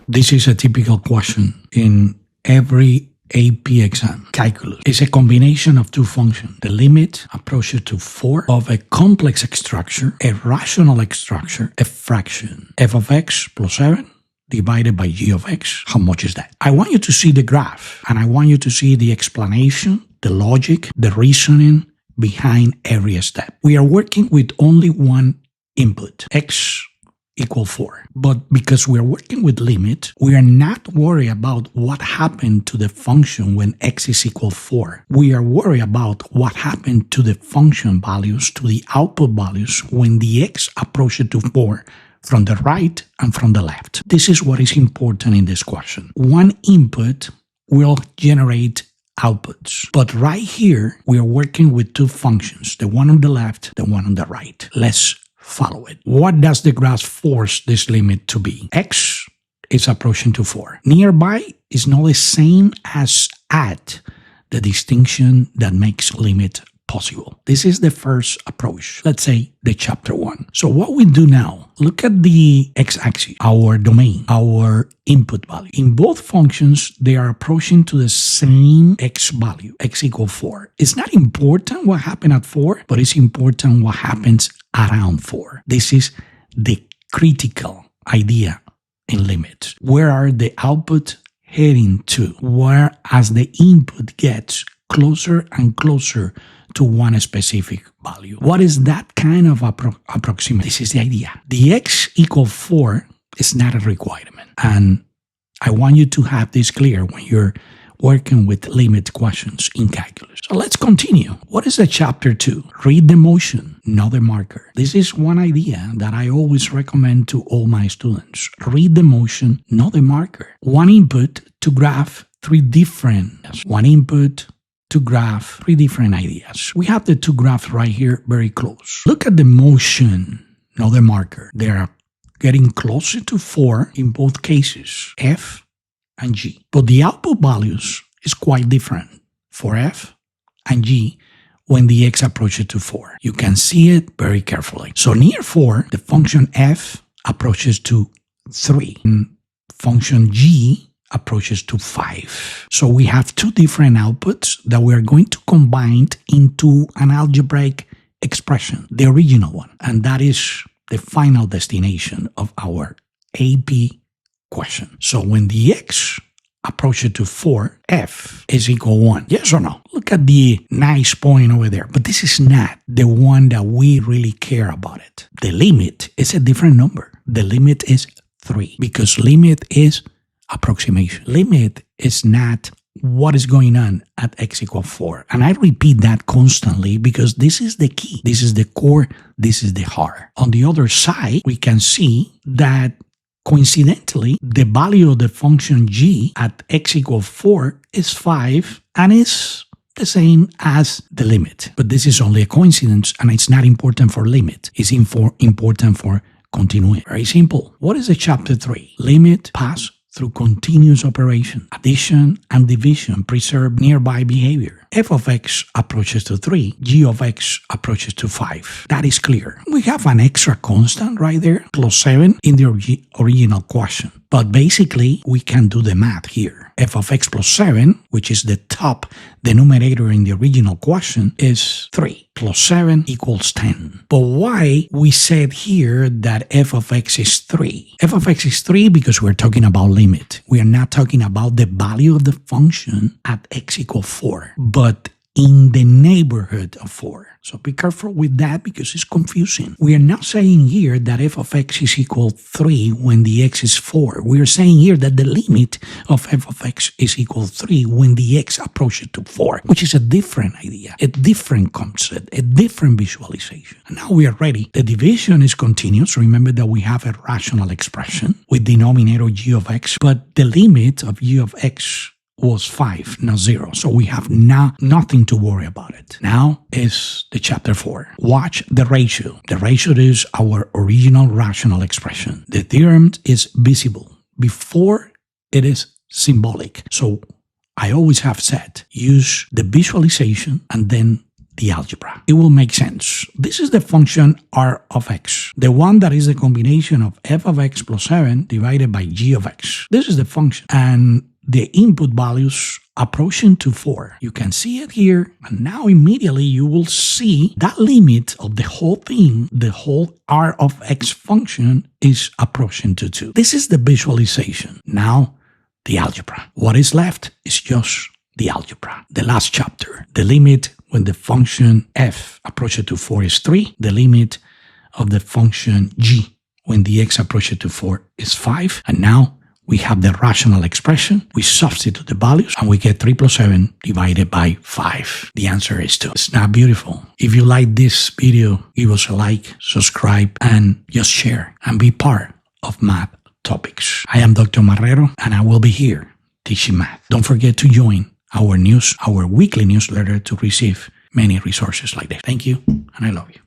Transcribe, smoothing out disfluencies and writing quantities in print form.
This is a typical question in every AP exam. Calculus is a combination of two functions. The limit approaches to 4 of a complex structure, a rational structure, a fraction. F of x plus 7 divided by g of x. How much is that? I want you to see the graph, and I want you to see the explanation, the logic, the reasoning behind every step. We are working with only one input, x equal 4. But because we're working with limit, we are not worried about what happened to the function when x is equal 4. We are worried about what happened to the function values, to the output values, when the x approaches to 4 from the right and from the left. This is what is important in this question. One input will generate outputs. But right here, we are working with two functions, the one on the left, the one on the right. Let's follow it. What does the graph force this limit to be? X is approaching to 4. Nearby is not the same as at, the distinction that makes limit possible. This is the first approach. Let's say the chapter 1. So what we do now, look at the x-axis, our domain, our input value. In both functions, they are approaching to the same x value, x equal 4. It's not important what happened at 4, but it's important what happens around 4. This is the critical idea in limits. Where are the output heading to? Where as the input gets closer and closer to one specific value. What is that kind of approximation? This is the idea. The x equal 4 is not a requirement. And I want you to have this clear when you're working with limit questions in calculus. So let's continue. What is the chapter 2? Read the motion, not the marker. This is one idea that I always recommend to all my students. Read the motion, not the marker. One input to graph three different. One input to graph three different ideas. We have the two graphs right here very close. Look at the motion, not the marker. They are getting closer to 4 in both cases, F and G. But the output values is quite different for F and G when the x approaches to 4. You can see it very carefully. So near 4, the function F approaches to 3. And function G approaches to 5. So we have two different outputs that we are going to combine into an algebraic expression, the original one. And that is the final destination of our AP question. So when the x approaches to 4, f is equal 1. Yes or no? Look at the nice point over there. But this is not the one that we really care about it. The limit is a different number. The limit is 3 because limit is approximation. Limit is not what is going on at x equals 4. And I repeat that constantly because this is the key. This is the core. This is the heart. On the other side, we can see that coincidentally, the value of the function g at x equals 4 is 5 and is the same as the limit. But this is only a coincidence and it's not important for limit. It's important for continuity. Very simple. What is the chapter 3? Limit pass through continuous operation. Addition and division preserve nearby behavior. F of x approaches to 3, g of x approaches to 5. That is clear. We have an extra constant right there, plus 7 in the original question. But basically, we can do the math here. F of x plus 7, which is the top denominator in the original question, is 3 plus 7 equals 10. But why we said here that f of x is 3? F of x is 3 because we're talking about limit. We are not talking about the value of the function at x equals 4, but in the neighborhood of 4. So be careful with that because it's confusing. We are not saying here that f of x is equal 3 when the x is 4. We are saying here that the limit of f of x is equal 3 when the x approaches to 4, which is a different idea, a different concept, a different visualization. And now we are ready. The division is continuous. Remember that we have a rational expression with denominator g of x, but the limit of g of x was 5, not 0. So we have nothing to worry about it. Now is the chapter 4. Watch the ratio. The ratio is our original rational expression. The theorem is visible before it is symbolic. So I always have said, use the visualization and then the algebra. It will make sense. This is the function r of x, the one that is the combination of f of x plus 7 divided by g of x. This is the function, and the input values approaching to 4. You can see it here, and now immediately you will see that limit of the whole thing, the whole r of x function is approaching to 2. This is the visualization. Now, the algebra. What is left is just the algebra. The last chapter. The limit when the function f approaches to 4 is 3. The limit of the function g when the x approaches to 4 is 5. And now we have the rational expression. We substitute the values and we get 3 plus 7 divided by 5. The answer is 2. It's not beautiful. If you like this video, give us a like, subscribe, and just share and be part of math topics. I am Dr. Marrero and I will be here teaching math. Don't forget to join our weekly newsletter to receive many resources like this. Thank you and I love you.